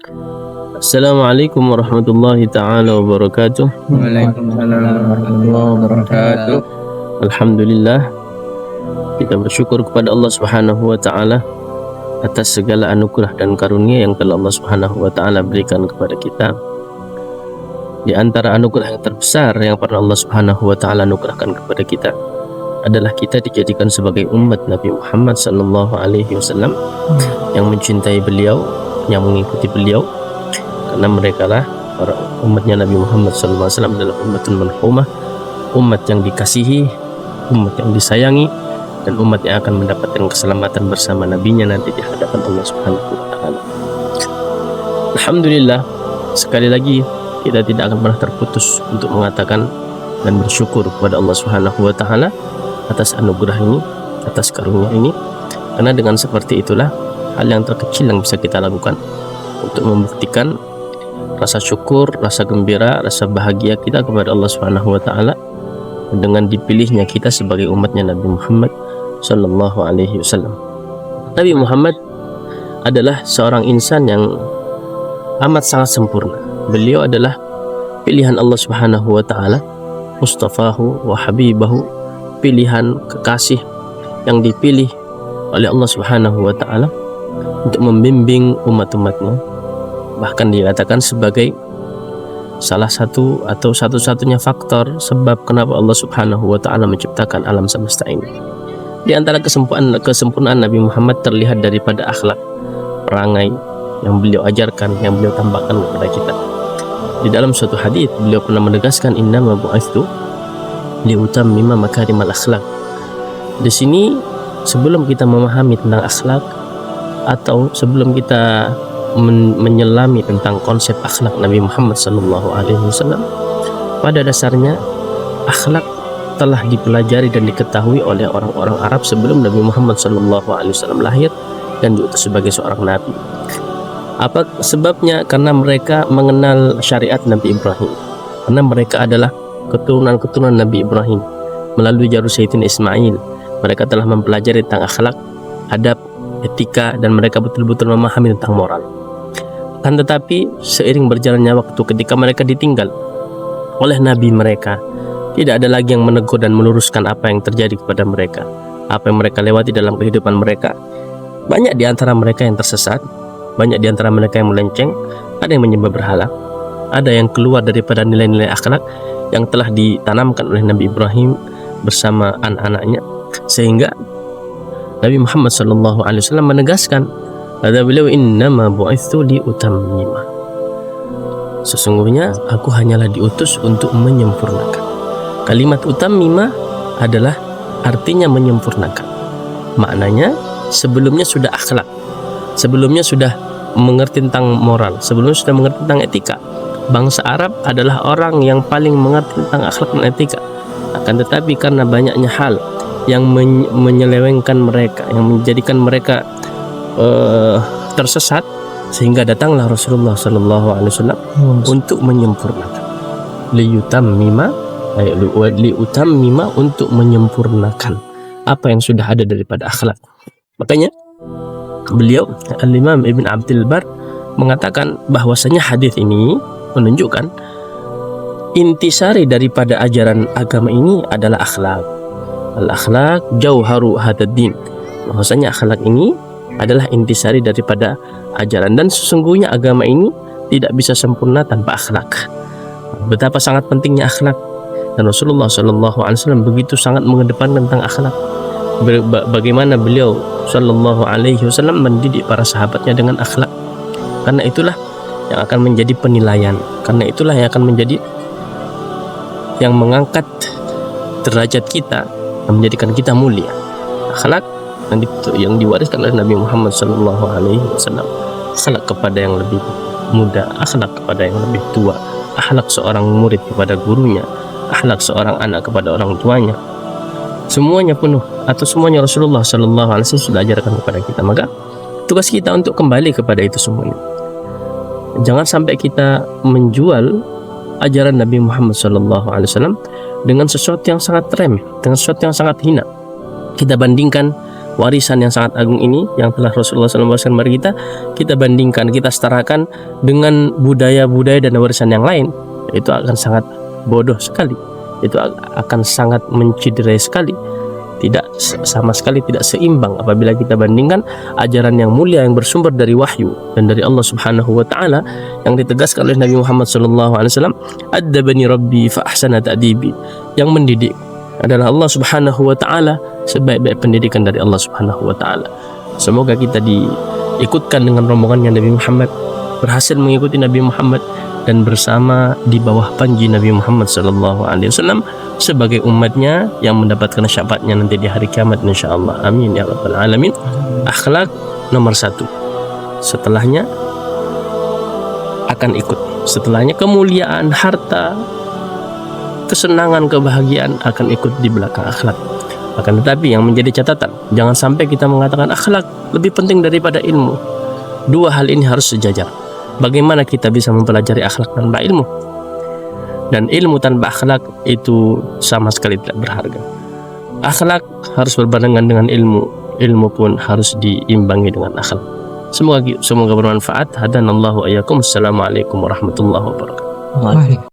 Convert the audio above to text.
Assalamualaikum warahmatullahi taala wabarakatuh. Waalaikumsalam warahmatullahi wabarakatuh. Alhamdulillah, kita bersyukur kepada Allah Subhanahu wa taala atas segala anugerah dan karunia yang telah Allah Subhanahu wa taala berikan kepada kita. Di antara anugerah yang terbesar yang pernah Allah Subhanahu wa taala anugerahkan kepada kita adalah kita dijadikan sebagai umat Nabi Muhammad sallallahu alaihi wasallam yang mencintai beliau, yang mengikuti beliau, karena mereka lah para umatnya Nabi Muhammad sallallahu alaihi wasallam adalah umatun marhumah, umat yang dikasihi, umat yang disayangi, dan umat yang akan mendapatkan keselamatan bersama nabinya nanti di hadapan Allah Subhanahu wa taala. Alhamdulillah, sekali lagi kita tidak akan pernah terputus untuk mengatakan dan bersyukur kepada Allah Subhanahu wa taala atas anugerah ini, atas karunia ini, karena dengan seperti itulah hal yang terkecil yang bisa kita lakukan untuk membuktikan rasa syukur, rasa gembira, rasa bahagia kita kepada Allah Subhanahu wa taala dengan dipilihnya kita sebagai umatnya Nabi Muhammad sallallahu alaihi wasallam. Nabi Muhammad adalah seorang insan yang amat sangat sempurna. Beliau adalah pilihan Allah Subhanahu wa taala, mustafahu wa habibahu, pilihan kekasih yang dipilih oleh Allah Subhanahu wa taala untuk membimbing umat-umatnya. Bahkan dikatakan sebagai salah satu atau satu-satunya faktor sebab kenapa Allah Subhanahu wa taala menciptakan alam semesta ini. Di antara kesempurnaan Nabi Muhammad terlihat daripada akhlak, perangai yang beliau ajarkan, yang beliau tambahkan kepada kita. Di dalam suatu hadis beliau pernah menegaskan innama bu'itsu liutammima makarimal akhlak. Di sini sebelum kita memahami tentang akhlak atau sebelum kita menyelami tentang konsep akhlak Nabi Muhammad sallallahu alaihi wasallam, pada dasarnya akhlak telah dipelajari dan diketahui oleh orang-orang Arab sebelum Nabi Muhammad sallallahu alaihi wasallam lahir dan diutus sebagai seorang nabi. Apa sebabnya? Karena mereka mengenal syariat Nabi Ibrahim, karena mereka adalah keturunan Nabi Ibrahim melalui jalur Sayyidina Ismail. Mereka telah mempelajari tentang akhlak, adab, etika, dan mereka betul-betul memahami tentang moral. Kan tetapi seiring berjalannya waktu, ketika mereka ditinggal oleh nabi mereka, tidak ada lagi yang menegur dan meluruskan apa yang terjadi kepada mereka, apa yang mereka lewati dalam kehidupan mereka. Banyak di antara mereka yang tersesat, banyak di antara mereka yang melenceng, ada yang menyembah berhala, ada yang keluar daripada nilai-nilai akhlak yang telah ditanamkan oleh Nabi Ibrahim bersama anak-anaknya, sehingga Nabi Muhammad SAW menegaskan, kata beliau, innama bu'itsu liutammima, sesungguhnya aku hanyalah diutus untuk menyempurnakan. Kalimat utammima adalah artinya menyempurnakan. Maknanya sebelumnya sudah akhlak, sebelumnya sudah mengerti tentang moral, sebelumnya sudah mengerti tentang etika. Bangsa Arab adalah orang yang paling mengerti tentang akhlak dan etika. Akan tetapi karena banyaknya hal yang menyelewengkan mereka, yang menjadikan mereka tersesat, sehingga datanglah Rasulullah sallallahu alaihi wasallam untuk menyempurnakan. Liutammima, untuk menyempurnakan apa yang sudah ada daripada akhlak. Makanya beliau Al-Imam Ibn Abdul Bar mengatakan bahwasanya hadis ini menunjukkan intisari daripada ajaran agama ini adalah akhlak. Al-akhlak jauharu hadad din. Bahwasanya akhlak ini adalah intisari daripada ajaran, dan sesungguhnya agama ini tidak bisa sempurna tanpa akhlak. Betapa sangat pentingnya akhlak, dan Rasulullah SAW begitu sangat mengedepankan tentang akhlak. Bagaimana beliau SAW mendidik para sahabatnya dengan akhlak. Karena itulah yang akan menjadi penilaian, karena itulah yang akan menjadi yang mengangkat derajat kita, yang menjadikan kita mulia. Akhlak yang diwariskan oleh Nabi Muhammad SAW, akhlak kepada yang lebih muda, akhlak kepada yang lebih tua, akhlak seorang murid kepada gurunya, akhlak seorang anak kepada orang tuanya, semuanya penuh atau semuanya Rasulullah SAW sudah ajarkan kepada kita. Maka tugas kita untuk kembali kepada itu semuanya. Jangan sampai kita menjual ajaran Nabi Muhammad SAW dengan sesuatu yang sangat remeh, dengan sesuatu yang sangat hina. Kita bandingkan warisan yang sangat agung ini yang telah Rasulullah SAW beri kita bandingkan, kita setarakan dengan budaya-budaya dan warisan yang lain, itu akan sangat bodoh sekali, itu akan sangat menciderai sekali, tidak sama sekali tidak seimbang apabila kita bandingkan ajaran yang mulia yang bersumber dari wahyu dan dari Allah Subhanahu wa taala yang ditegaskan oleh Nabi Muhammad sallallahu alaihi wasallam, "Addabani Rabbi fa ahsana ta'dibi." Yang mendidik adalah Allah Subhanahu wa taala, sebaik-baik pendidikan dari Allah Subhanahu wa taala. Semoga kita diikutkan dengan rombongannya Nabi Muhammad, berhasil mengikuti Nabi Muhammad dan bersama di bawah panji Nabi Muhammad sallallahu alaihi wasallam sebagai umatnya yang mendapatkan syafaatnya nanti di hari kiamat insyaallah. Amin ya rabbal alamin. Akhlak nomor 1. Setelahnya akan ikut. Setelahnya kemuliaan, harta, kesenangan, kebahagiaan akan ikut di belakang akhlak. Akan tetapi yang menjadi catatan, jangan sampai kita mengatakan akhlak lebih penting daripada ilmu. Dua hal ini harus sejajar. Bagaimana kita bisa mempelajari akhlak tanpa ilmu? Dan ilmu tanpa akhlak itu sama sekali tidak berharga. Akhlak harus berbarengan dengan ilmu, ilmu pun harus diimbangi dengan akhlak. Semoga bermanfaat. Hadanallahu ayyakum. Assalamualaikum warahmatullahi wabarakatuh.